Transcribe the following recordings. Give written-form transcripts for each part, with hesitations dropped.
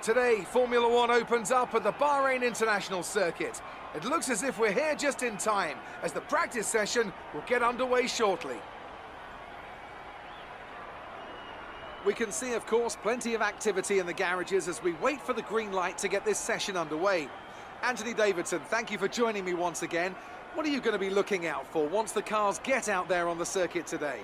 Today, Formula One opens up at the Bahrain International Circuit. It looks as if we're here just in time, as the practice session will get underway shortly. We can see, of course, plenty of activity in the garages as we wait for the green light to get this session underway. Anthony Davidson, thank you for joining me once again. What are you going to be looking out for once the cars get out there on the circuit today?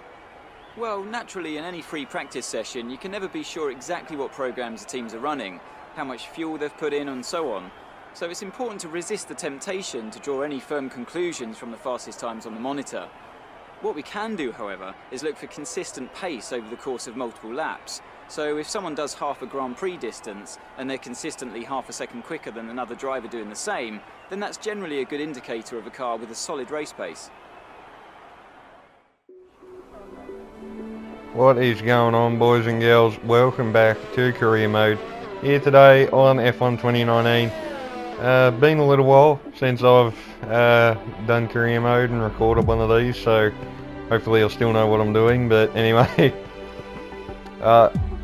Well, naturally, in any free practice session, you can never be sure exactly what programs the teams are running, how much fuel they've put in, and so on. So it's important to resist the temptation to draw any firm conclusions from the fastest times on the monitor. What we can do, however, is look for consistent pace over the course of multiple laps. So if someone does half a Grand Prix distance and they're consistently half a second quicker than another driver doing the same, then that's generally a good indicator of a car with a solid race pace. What is going on, boys and girls? Welcome back to career mode here today on F1 2019. Been a little while since I've done career mode and recorded one of these, so hopefully I'll still know what I'm doing. But anyway,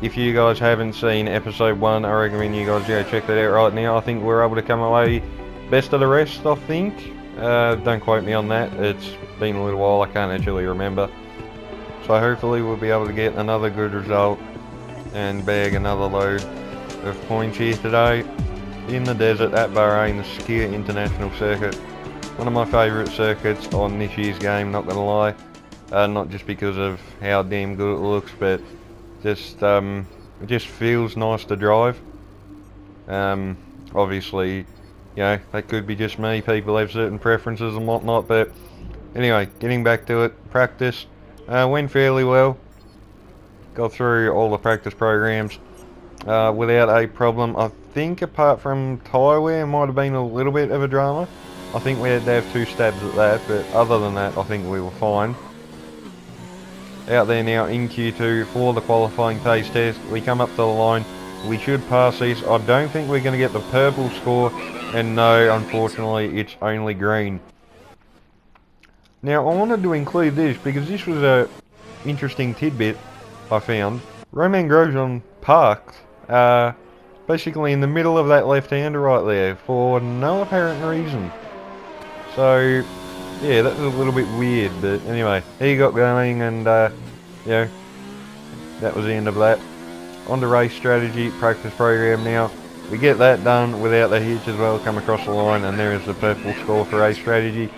if you guys haven't seen episode 1, I recommend you guys go check that out right now. I think we're able to come away best of the rest, I think. Don't quote me on that, it's been a little while, I can't actually remember. So hopefully we'll be able to get another good result and bag another load of points here today in the desert at Bahrain, the Skier International Circuit. One of my favourite circuits on this year's game, not gonna lie. Not just because of how damn good it looks, but just it just feels nice to drive. Obviously, you know, that could be just me, people have certain preferences and whatnot, but anyway, getting back to it, practice. Went fairly well. Got through all the practice programs without a problem. I think apart from tyre wear might have been a little bit of a drama. I think we had to have 2 stabs at that, but other than that I think we were fine. Out there now in Q2 for the qualifying pace test. We come up to the line. We should pass this. I don't think we're going to get the purple score, and no, unfortunately it's only green. Now, I wanted to include this because this was a interesting tidbit I found. Romain Grosjean parked basically in the middle of that left-hander right there for no apparent reason. So, yeah, that was a little bit weird, but anyway, he got going and, you know, that was the end of that. On to race strategy, practice program now. We get that done without the hitch as well, come across the line, and there is the purple score for race strategy.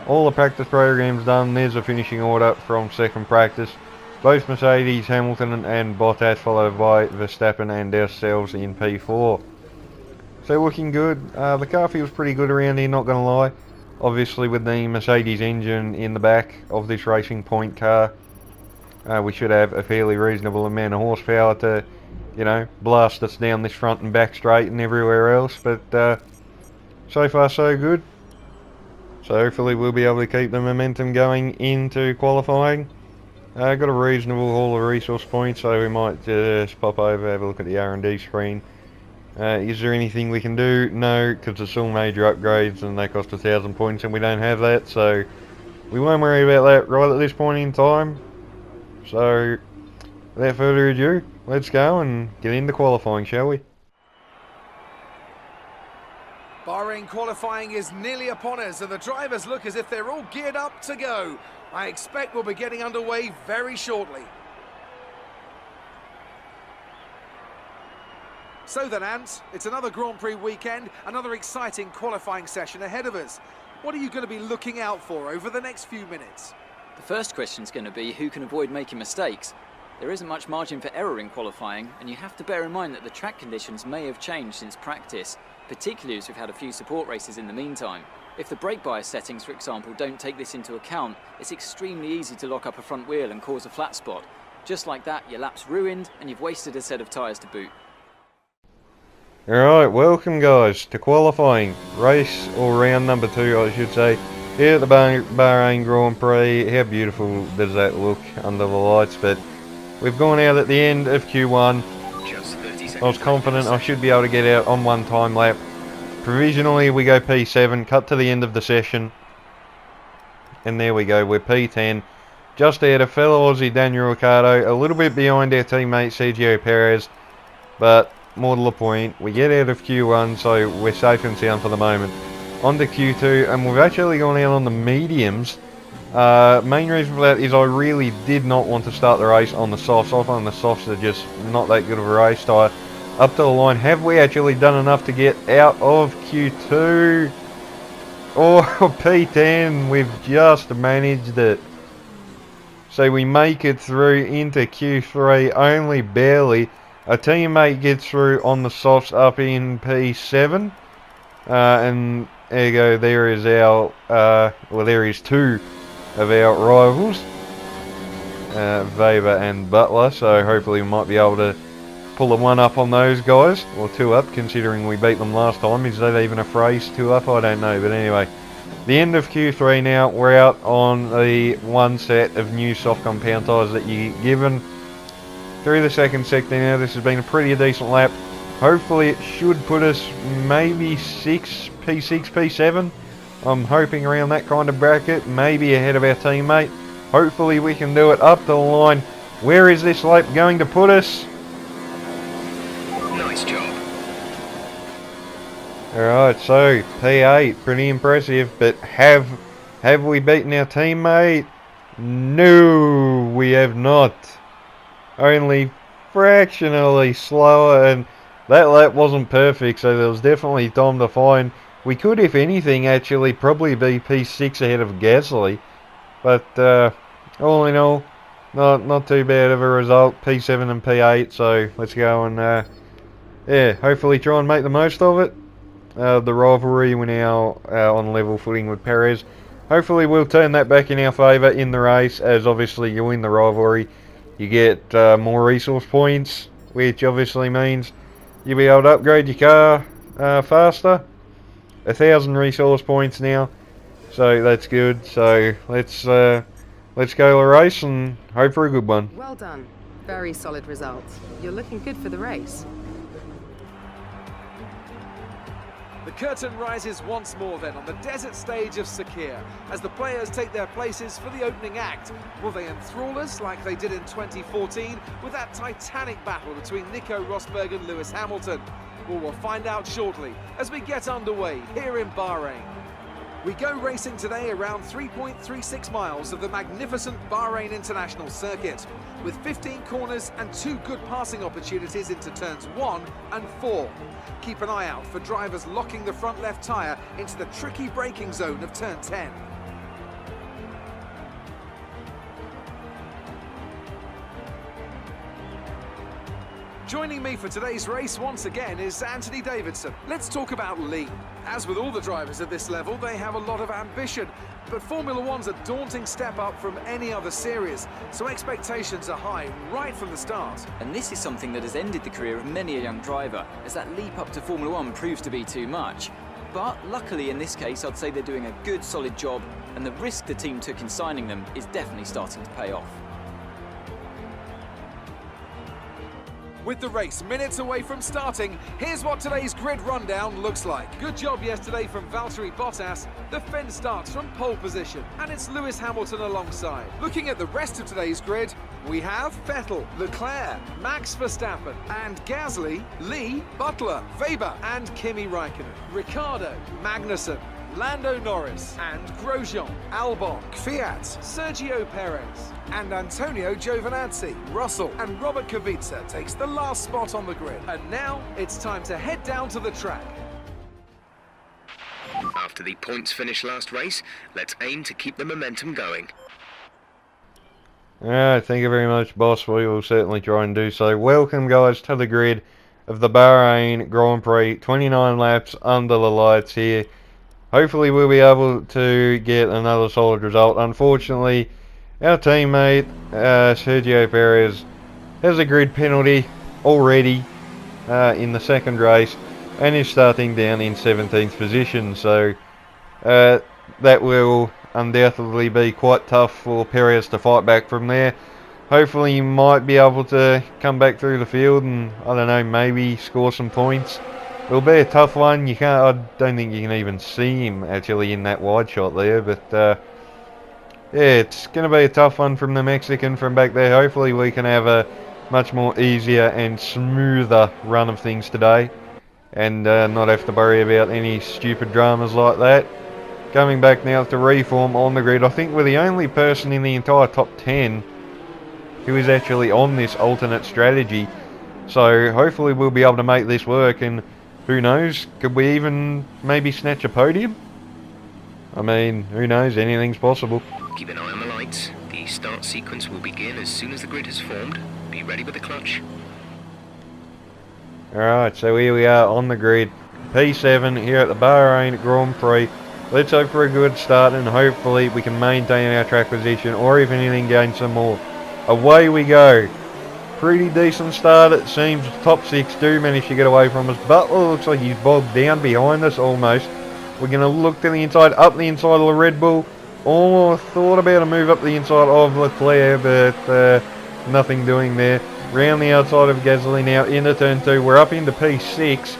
All the practice programs done. There's a finishing order from second practice. Both Mercedes, Hamilton and Bottas, followed by Verstappen and ourselves in P4. So looking good. The car feels pretty good around here, not going to lie. Obviously with the Mercedes engine in the back of this Racing Point car, we should have a fairly reasonable amount of horsepower to, you know, blast us down this front and back straight and everywhere else. But so far so good. So hopefully we'll be able to keep the momentum going into qualifying. Got a reasonable haul of resource points, so we might just pop over, have a look at the R&D screen. Is there anything we can do? No, because it's all major upgrades and they cost 1,000 points and we don't have that, so we won't worry about that right at this point in time. So without further ado, let's go and get into qualifying, shall we? Bahrain qualifying is nearly upon us and the drivers look as if they're all geared up to go. I expect we'll be getting underway very shortly. So then, Ant, it's another Grand Prix weekend, another exciting qualifying session ahead of us. What are you going to be looking out for over the next few minutes? The first question is going to be who can avoid making mistakes. There isn't much margin for error in qualifying, and you have to bear in mind that the track conditions may have changed since practice, particularly as we've had a few support races in the meantime. If the brake bias settings, for example, don't take this into account, it's extremely easy to lock up a front wheel and cause a flat spot. Just like that, your lap's ruined and you've wasted a set of tyres to boot. Alright, welcome guys to qualifying. Race, or round number 2 I should say, here at the Bahrain Grand Prix. How beautiful does that look under the lights, but we've gone out at the end of Q1. I was confident I should be able to get out on one time lap. Provisionally we go P7, cut to the end of the session. And there we go, we're P10. Just ahead of fellow Aussie Daniel Ricciardo, a little bit behind our teammate Sergio Perez. But more to the point, we get out of Q1, so we're safe and sound for the moment. On to Q2, and we've actually gone out on the mediums. Main reason for that is I really did not want to start the race on the softs. I find the softs are just not that good of a race tire. Up to the line, have we actually done enough to get out of Q2? Oh, P10, we've just managed it. So we make it through into Q3, only barely. A teammate gets through on the softs up in P7. And there you go, there is our, well there is two of our rivals. Weber and Butler, so hopefully we might be able to pull a one up on those guys. Or two up, considering we beat them last time. Is that even a phrase, two up? I don't know, but anyway. The end of Q3 now, we're out on the one set of new soft compound tyres that you get given. Through the second sector now, this has been a pretty decent lap. Hopefully it should put us maybe P6, P7. I'm hoping around that kind of bracket, maybe ahead of our teammate. Hopefully we can do it up to the line. Where is this lap going to put us? Nice job. Alright, so P8, pretty impressive, but have we beaten our teammate? No, we have not. Only fractionally slower, and that lap wasn't perfect, so there was definitely time to find. We could, if anything, actually probably be P6 ahead of Gasly, but all in all, not too bad of a result. P7 and P8, so let's go and yeah, hopefully try and make the most of it. The rivalry, we're now on level footing with Perez. Hopefully we'll turn that back in our favour in the race, as obviously you win the rivalry, you get more resource points, which obviously means you'll be able to upgrade your car faster. 1,000 resource points now, so that's good. So let's go a race and hope for a good one. Well done. Very solid results. You're looking good for the race. The curtain rises once more then on the desert stage of Sakir as the players take their places for the opening act. Will they enthrall us like they did in 2014 with that titanic battle between Nico Rosberg and Lewis Hamilton? Well, we'll find out shortly as we get underway here in Bahrain. We go racing today around 3.36 miles of the magnificent Bahrain International Circuit, with 15 corners and 2 good passing opportunities into turns 1 and 4. Keep an eye out for drivers locking the front left tyre into the tricky braking zone of turn 10. Joining me for today's race once again is Anthony Davidson. Let's talk about Lee. As with all the drivers at this level, they have a lot of ambition, but Formula One's a daunting step up from any other series, so expectations are high right from the start. And this is something that has ended the career of many a young driver, as that leap up to Formula One proves to be too much. But luckily in this case, I'd say they're doing a good solid job, and the risk the team took in signing them is definitely starting to pay off. With the race minutes away from starting, here's what today's grid rundown looks like. Good job yesterday from Valtteri Bottas. The Finn starts from pole position, and it's Lewis Hamilton alongside. Looking at the rest of today's grid, we have Vettel, Leclerc, Max Verstappen, and Gasly, Lee, Butler, Weber, and Kimi Raikkonen. Ricciardo, Magnussen, Lando Norris and Grosjean, Albon, Kvyat, Sergio Perez and Antonio Giovinazzi. Russell and Robert Kubica takes the last spot on the grid. And now it's time to head down to the track. After the points finish last race, let's aim to keep the momentum going. Alright, thank you very much, boss. We will certainly try and do so. Welcome, guys, to the grid of the Bahrain Grand Prix. 29 laps under the lights here. Hopefully we'll be able to get another solid result. Unfortunately, our teammate, Sergio Perez, has a grid penalty already in the second race and is starting down in 17th position. So that will undoubtedly be quite tough for Perez to fight back from there. Hopefully he might be able to come back through the field and, I don't know, maybe score some points. It'll be a tough one. I don't think you can even see him actually in that wide shot there, but yeah, it's going to be a tough one from the Mexican from back there. Hopefully we can have a much more easier and smoother run of things today, and not have to worry about any stupid dramas like that. Coming back now to reform on the grid, I think we're the only person in the entire top 10 who is actually on this alternate strategy, so hopefully we'll be able to make this work, and who knows, could we even maybe snatch a podium? I mean, who knows, anything's possible. Keep an eye on the lights. The start sequence will begin as soon as the grid has formed. Be ready with the clutch. Alright, so here we are on the grid. P7 here at the Bahrain Grand Prix. Let's hope for a good start, and hopefully we can maintain our track position, or if anything, gain some more. Away we go. Pretty decent start, it seems. Top 6 do manage to get away from us. Butler looks like he's bogged down behind us almost. We're going to look to the inside, up the inside of the Red Bull. Oh, I thought about a move up the inside of Leclerc, but nothing doing there. Round the outside of Gasly now into turn 2. We're up into P6.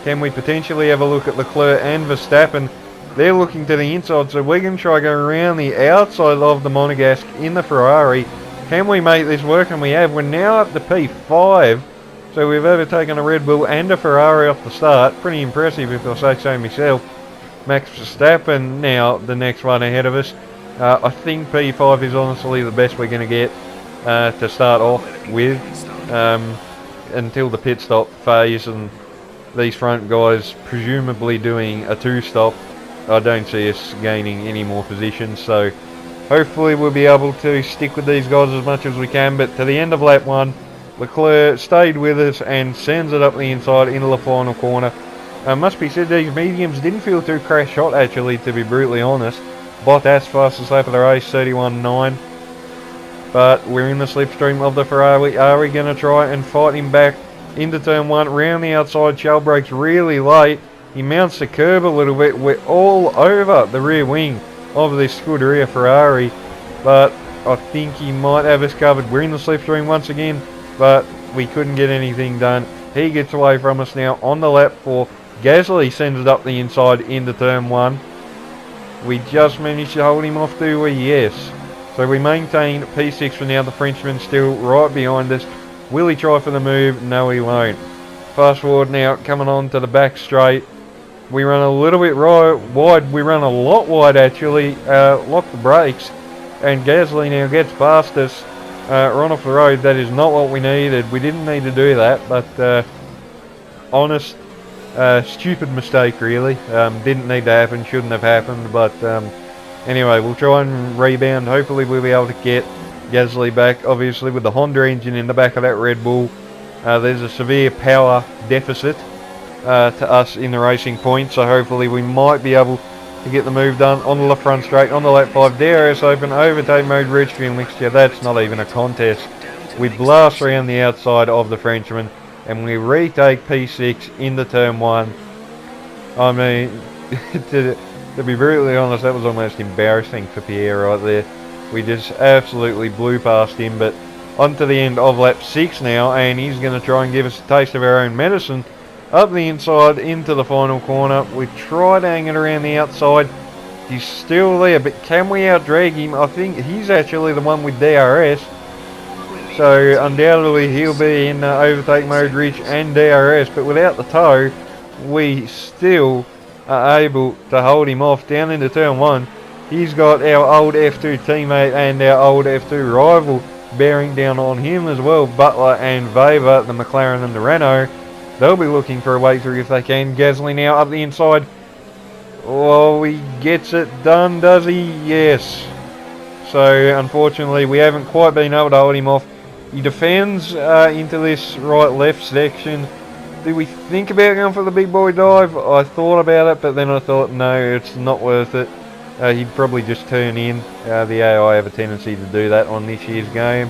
Can we potentially have a look at Leclerc and Verstappen? They're looking to the inside, so we're going to try to go around the outside of the Monegasque in the Ferrari. Can we make this work? And we have. We're now up to P5. So we've overtaken a Red Bull and a Ferrari off the start. Pretty impressive if I say so myself. Max Verstappen now the next one ahead of us. I think P5 is honestly the best we're going to get to start off with until the pit stop phase, and these front guys presumably doing a 2-stop. I don't see us gaining any more positions, so hopefully we'll be able to stick with these guys as much as we can. But to the end of lap 1, Leclerc stayed with us and sends it up the inside into the final corner. Must be said, these mediums didn't feel too crash hot actually, to be brutally honest. Bottas fastest lap of the race, 31.9. But we're in the slipstream of the Ferrari. Are we going to try and fight him back into turn 1? Round the outside, shell brakes really late. He mounts the curb a little bit. We're all over the rear wing of this Scuderia Ferrari, but I think he might have us covered. We're in the slipstream once again, but we couldn't get anything done. He gets away from us now on the lap 4. Gasly sends it up the inside into turn 1. We just managed to hold him off, do we? Yes. So we maintain P6 for now. The Frenchman still right behind us. Will he try for the move? No, he won't. Fast forward now, coming on to the back straight. We run a little bit wide. We run a lot wide actually. Lock the brakes. And Gasly now gets past us. Run off the road. That is not what we needed. We didn't need to do that, but honest, stupid mistake really. Didn't need to happen, shouldn't have happened, but anyway, we'll try and rebound. Hopefully we'll be able to get Gasly back. Obviously with the Honda engine in the back of that Red Bull, there's a severe power deficit to us in the racing point, so hopefully we might be able to get the move done on the front straight on the lap 5. DRS open, overtake mode, rich fuel mixture. That's not even a contest. We blast around the outside of the Frenchman and we retake P6 into turn 1. I mean, to be brutally honest, that was almost embarrassing for Pierre right there. We just absolutely blew past him, but on to the end of lap 6 now, and he's going to try and give us a taste of our own medicine. Up the inside into the final corner. We tried hanging around the outside. He's still there, but can we outdrag him? I think he's actually the one with DRS. So undoubtedly he'll be in overtake mode, rich and DRS, but without the tow, we still are able to hold him off down into turn 1. He's got our old F2 teammate and our old F2 rival bearing down on him as well. Butler and Weber, the McLaren and the Renault. They'll be looking for a way through if they can. Gasly now up the inside. Oh, he gets it done, does he? Yes. So, unfortunately, we haven't quite been able to hold him off. He defends into this right-left section. Do we think about going for the big boy dive? I thought about it, but then I thought, no, it's not worth it. He'd probably just turn in. The AI have a tendency to do that on this year's game.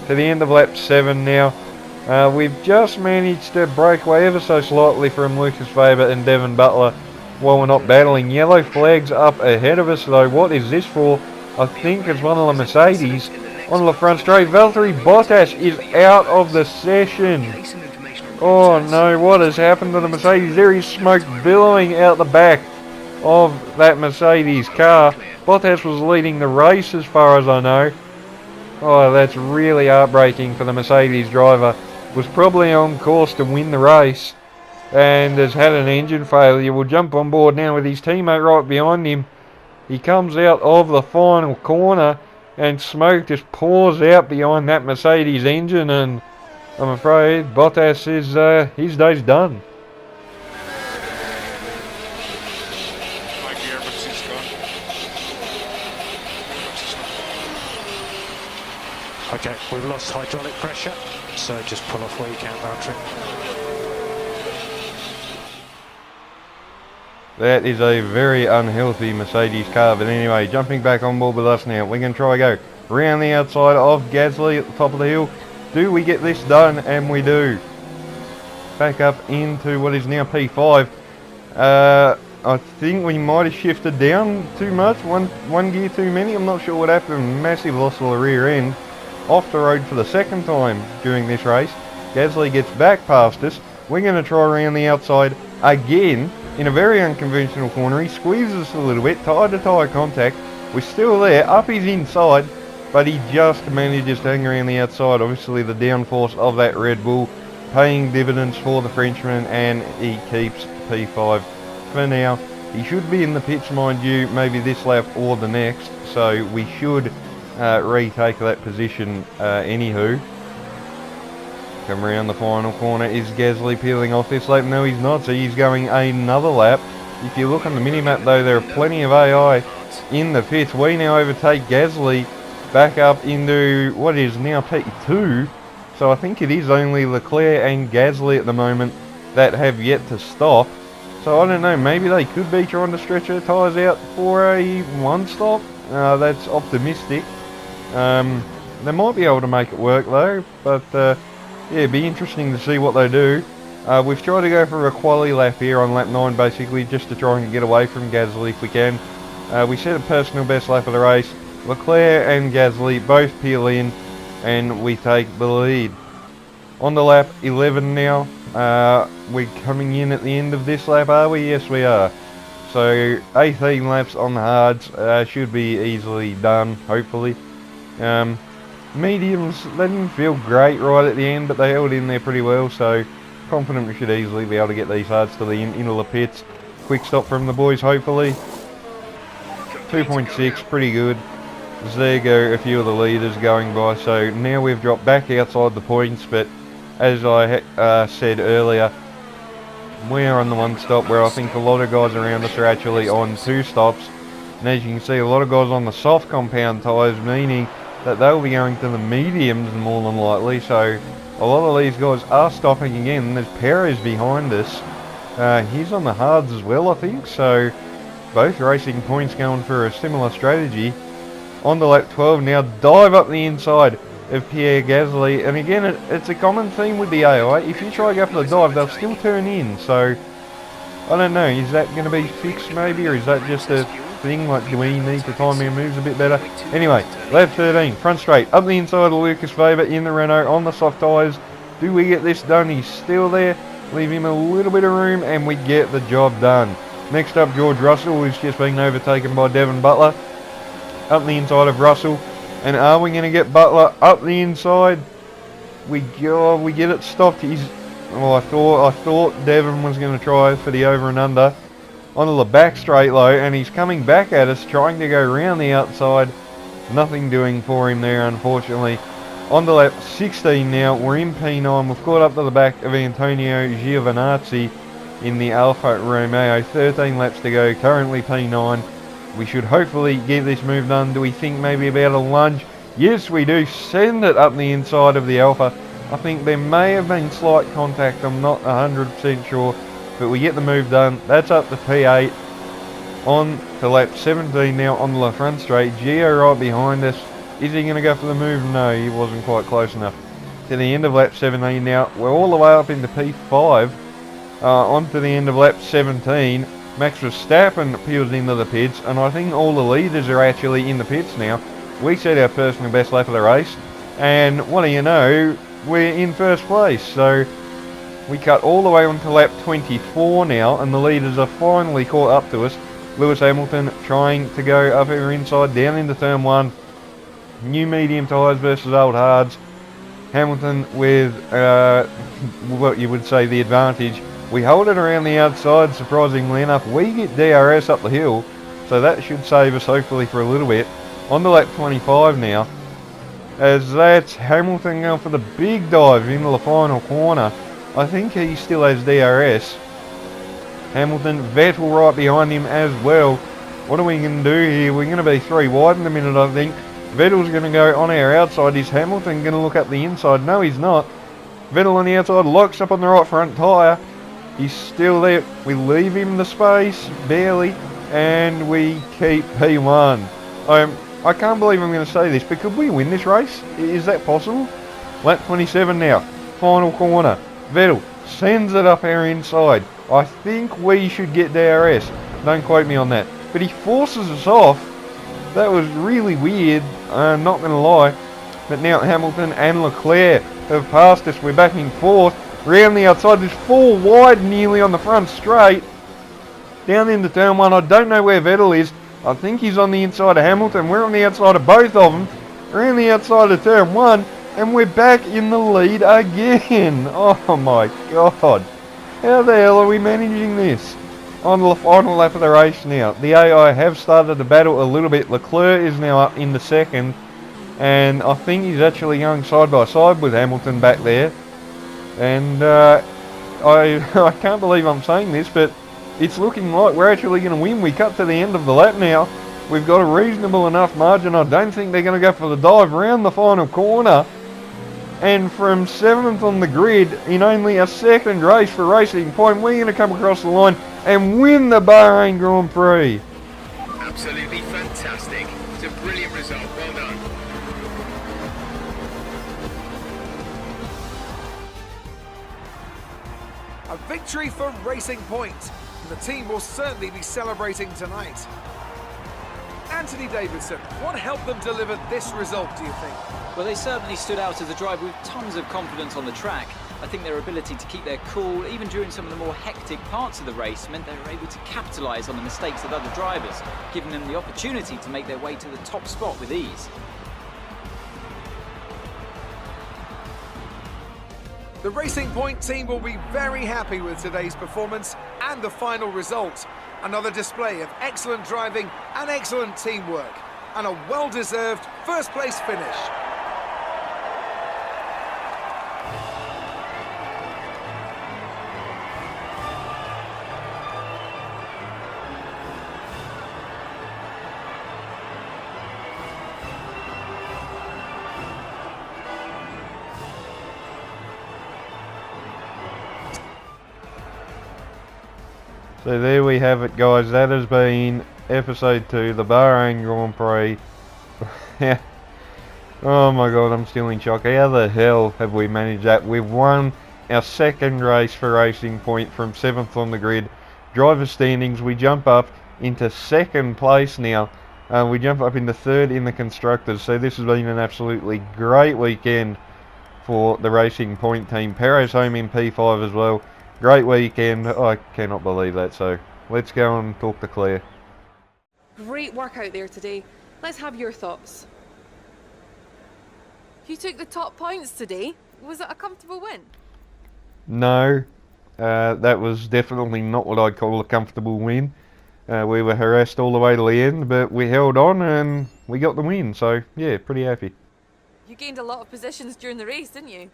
To the end of lap 7 now. We've just managed to break away ever so slightly from Lucas Weber and Devon Butler while we're not battling. Yellow flags up ahead of us though. What is this for? I think it's one of the Mercedes on the front straight. Valtteri Bottas is out of the session. Oh no, what has happened to the Mercedes? There is smoke billowing out the back of that Mercedes car. Bottas was leading the race as far as I know. Oh, that's really heartbreaking for the Mercedes driver. Was probably on course to win the race and has had an engine failure. Will jump on board now with his teammate right behind him. He comes out of the final corner and smoke just pours out behind that Mercedes engine, and I'm afraid Bottas is his day's done. Okay, we've lost hydraulic pressure, so just pull off where you can, Valtteri. That is a very unhealthy Mercedes car, but anyway, jumping back on board with us now. We're going to try go around the outside of Gasly at the top of the hill. Do we get this done? And we do. Back up into what is now P5. I think we might have shifted down too much, one gear too many. I'm not sure what happened. Massive loss of the rear end. Off the road for the second time during this race. Gasly gets back past us. We're going to try around the outside again in a very unconventional corner. He squeezes us a little bit, tyre-to-tyre contact. We're still there, up his inside, but he just manages to hang around the outside. Obviously the downforce of that Red Bull paying dividends for the Frenchman, and he keeps P5 for now. He should be in the pits, mind you, maybe this lap or the next, so we should retake that position anywho. Come around the final corner. Is Gasly peeling off this lap? No, he's not, so he's going another lap. If you look on the mini-map though, there are plenty of AI in the pits. We now overtake Gasly back up into what is now P2. So I think it is only Leclerc and Gasly at the moment that have yet to stop. So I don't know, maybe they could be trying to stretch their tyres out for a one stop. That's optimistic. They might be able to make it work though, but yeah, it'd be interesting to see what they do. We've tried to go for a quali lap here on lap 9 basically, just to try and get away from Gasly if we can. We set a personal best lap of the race. Leclerc and Gasly both peel in and we take the lead. On the lap 11 now. We're coming in at the end of this lap, are we? Yes, we are. So 18 laps on the hards, should be easily done, hopefully. Mediums, they didn't feel great right at the end, but they held in there pretty well, so confident we should easily be able to get these hards to the into the pits. Quick stop from the boys, hopefully. 2.6, pretty good. As there go a few of the leaders going by, so now we've dropped back outside the points, but as I said earlier, we are on the one stop where I think a lot of guys around us are actually on 2 stops. And as you can see, a lot of guys on the soft compound tyres, meaning that they'll be going to the mediums more than likely. So a lot of these guys are stopping again. There's Perez behind us. He's on the hards as well, I think. So both racing points going for a similar strategy. On the lap 12 now, dive up the inside of Pierre Gasly, and again it's a common theme with the AI. If you try to go for the dive, they'll still turn in, so I don't know, is that going to be fixed maybe, or is that just a thing, like do we need to time our moves a bit better? Anyway, lap 13, front straight, up the inside of Lucas Faber in the Renault on the soft tyres. Do we get this done? He's still there, leave him a little bit of room and we get the job done. Next up, George Russell, who's just been overtaken by Devon Butler, up the inside of Russell. And are we going to get Butler up the inside? We get it stopped. I thought Devon was going to try for the over and under onto the back straight low, and he's coming back at us, trying to go around the outside. Nothing doing for him there, unfortunately. On the lap 16 now, we're in P9. We've caught up to the back of Antonio Giovinazzi in the Alfa Romeo. 13 laps to go, currently P9. We should hopefully get this move done. Do we think maybe about a lunge? Yes, we do. Send it up the inside of the Alpha. I think there may have been slight contact. I'm not 100% sure. But we get the move done. That's up to P8. On to lap 17 now on the front straight. Gio right behind us. Is he going to go for the move? No, he wasn't quite close enough. To the end of lap 17 now. We're all the way up into P5. On to the end of lap 17. Max Verstappen peels into the pits, and I think all the leaders are actually in the pits now. We set our personal best lap of the race, and what do you know, we're in first place. So we cut all the way onto lap 24 now, and the leaders are finally caught up to us. Lewis Hamilton trying to go up our inside, down into turn 1. new medium tyres versus old hards. Hamilton with what you would say the advantage. We hold it around the outside, surprisingly enough. We get DRS up the hill, so that should save us hopefully for a little bit. On to lap 25 now, as that's Hamilton going for the big dive into the final corner. I think he still has DRS. Hamilton, Vettel right behind him as well. What are we going to do here? We're going to be 3 wide in a minute, I think. Vettel's going to go on our outside. Is Hamilton going to look up the inside? No, he's not. Vettel on the outside, locks up on the right front tyre. He's still there. We leave him the space, barely, and we keep P1. I can't believe I'm going to say this, but could we win this race? Is that possible? Lap 27 now, final corner. Vettel sends it up our inside. I think we should get DRS. Don't quote me on that. But he forces us off. That was really weird, I'm not going to lie. But now Hamilton and Leclerc have passed us. We're back in 4th. Round the outside, there's 4 wide nearly on the front straight. Down into turn 1, I don't know where Vettel is. I think he's on the inside of Hamilton. We're on the outside of both of them. Around the outside of turn 1, and we're back in the lead again. Oh my god. How the hell are we managing this? On the final lap of the race now. The AI have started to battle a little bit. Leclerc is now up in the 2nd. And I think he's actually going side by side with Hamilton back there. And I can't believe I'm saying this, but it's looking like we're actually going to win. We cut to the end of the lap now. We've got a reasonable enough margin. I don't think they're going to go for the dive around the final corner. And from 7th on the grid, in only a 2nd race for Racing Point, we're going to come across the line and win the Bahrain Grand Prix. Absolutely fantastic. It's a brilliant result. Well done. A victory for Racing Point. The team will certainly be celebrating tonight. Anthony Davidson, what helped them deliver this result, do you think? Well, they certainly stood out as a driver with tons of confidence on the track. I think their ability to keep their cool, even during some of the more hectic parts of the race, meant they were able to capitalise on the mistakes of other drivers, giving them the opportunity to make their way to the top spot with ease. The Racing Point team will be very happy with today's performance and the final result. Another display of excellent driving and excellent teamwork, and a well-deserved first-place finish. So there we have it, guys. That has been episode 2, the Bahrain Grand Prix. Oh my god, I'm still in shock. How the hell have we managed that? We've won our 2nd race for Racing Point from 7th on the grid. Driver standings, we jump up into 2nd place now. We jump up into 3rd in the Constructors. So this has been an absolutely great weekend for the Racing Point team. Perez home in P5 as well. Great weekend. I cannot believe that. So let's go and talk to Claire. Great work out there today. Let's have your thoughts. You took the top points today. Was it a comfortable win? No, that was definitely not what I'd call a comfortable win. We were harassed all the way to the end, but we held on and we got the win. So yeah, pretty happy. You gained a lot of positions during the race, didn't you?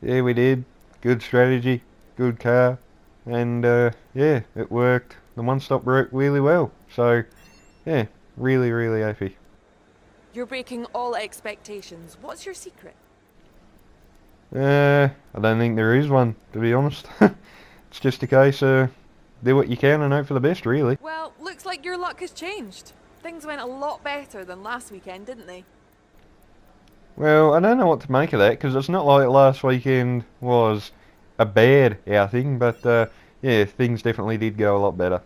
Yeah, we did. Good strategy, good car, and yeah, it worked. The one-stop worked really well. So yeah, really, really happy. You're breaking all expectations. What's your secret? I don't think there is one, to be honest. It's just a case of do what you can and hope for the best, really. Well, looks like your luck has changed. Things went a lot better than last weekend, didn't they? Well, I don't know what to make of that, because it's not like last weekend was a bad outing, but yeah, things definitely did go a lot better.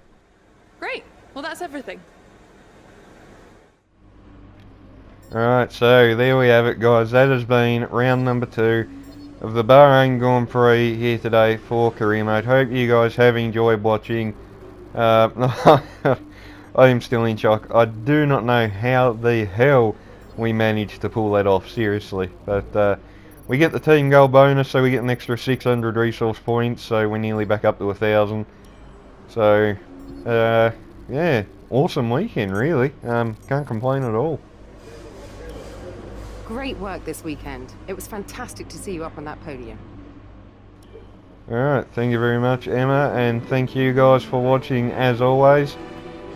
Great. Well, that's everything. Alright, so there we have it, guys. That has been round number 2 of the Bahrain Grand Prix here today for career mode. Hope you guys have enjoyed watching. I am still in shock. I do not know how the hell we managed to pull that off, seriously. But we get the team goal bonus, so we get an extra 600 resource points, so we're nearly back up to 1,000. So, yeah, awesome weekend, really. Can't complain at all. Great work this weekend. It was fantastic to see you up on that podium. Alright, thank you very much, Emma, and thank you guys for watching as always.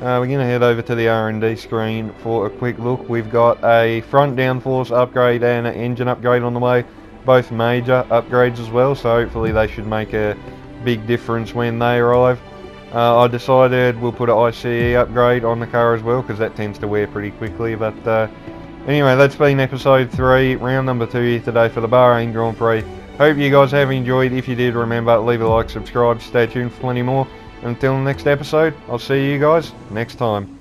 We're going to head over to the R&D screen for a quick look. We've got a front downforce upgrade and an engine upgrade on the way, both major upgrades as well, so hopefully they should make a big difference when they arrive. I decided we'll put an ICE upgrade on the car as well, because that tends to wear pretty quickly, but anyway, that's been episode 3, round number 2 here today for the Bahrain Grand Prix. Hope you guys have enjoyed. If you did, remember, leave a like, subscribe, stay tuned for plenty more. Until the next episode, I'll see you guys next time.